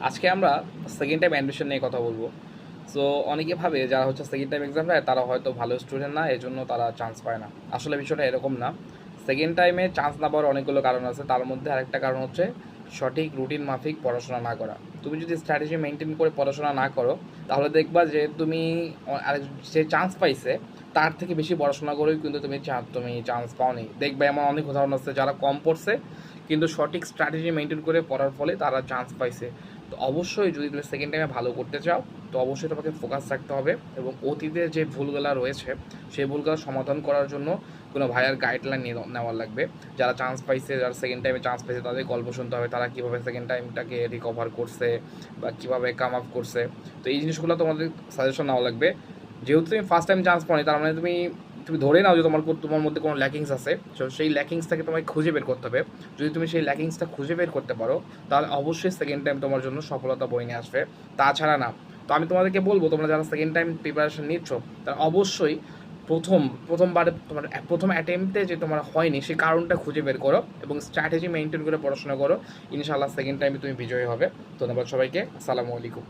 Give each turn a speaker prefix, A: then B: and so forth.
A: আজকে আমরা second time admission নিয়ে কথা বলবো। সো অনেকে ভাবে যারা হচ্ছে সেকেন্ড টাইম এক্সাম দেয় তারা হয়তো ভালো স্টুডেন্ট না, এই জন্য তারা চান্স পায় না। আসলে বিষয়টা এরকম না। সেকেন্ড টাইমে চান্স না পাওয়ার অনেকগুলো কারণ আছে, তার মধ্যে আরেকটা কারণ হচ্ছে সঠিক রুটিন মাফিক পড়াশোনা না করা। তুমি যদি স্ট্র্যাটেজি মেনটেন করে পড়াশোনা না করো, তাহলে দেখবা যে তুমি যে চান্স পাইছে তার থেকে বেশি পড়াশোনা করেও কিন্তু তুমি চান্স পাওনি। দেখবে এমন অনেক উদাহরণ আছে যারা কম পড়ছে কিন্তু সঠিক স্ট্র্যাটেজি মেনটেন করে পড়ার ফলে তারা চান্স পাইছে। তো অবশ্যই যদি তুমি সেকেন্ড টাইমে ভালো করতে চাও, তো অবশ্যই তোমাকে ফোকাস রাখতে হবে এবং অতীতে যে ভুলগুলো রয়েছে সেই ভুলগুলো সমাধান করার জন্য কোনো ভাইয়ার গাইডলাইন নেওয়ার লাগবে। যারা চান্স পাইছে, যারা সেকেন্ড টাইমে চান্স পাইছে, তাদের গল্প শুনতে হবে, তারা কীভাবে সেকেন্ড টাইমটাকে রিকভার করছে বা কীভাবে কাম আপ করছে। তো এই জিনিসগুলো তোমাদের সাজেশন নেওয়া লাগবে। যেহেতু তুমি ফার্স্ট টাইম চান্স পাওনি, তার মানে তুমি তুমি ধরে নাও যে তোমার মধ্যে কোনো ল্যাকিংস আছে। তো সেই ল্যাকিংসটাকে তোমাকে খুঁজে বের করতে হবে। যদি তুমি সেই ল্যাকিংসটা খুঁজে বের করতে পারো, তাহলে অবশ্যই সেকেন্ড টাইম তোমার জন্য সফলতা বয়ে নিয়ে আসবে। তাছাড়া না। তো আমি তোমাদেরকে বলবো, তোমরা যারা সেকেন্ড টাইম প্রিপারেশন নিচ্ছ, তারা অবশ্যই প্রথমবারে তোমার প্রথম অ্যাটেম্পটে যে তোমার হয়নি সেই কারণটা খুঁজে বের করো এবং স্ট্র্যাটেজি মেনটেন করে পড়াশোনা করো। ইনশাআল্লাহ সেকেন্ড টাইমে তুমি বিজয়ী হবে। ধন্যবাদ সবাইকে। আসসালামু আলাইকুম।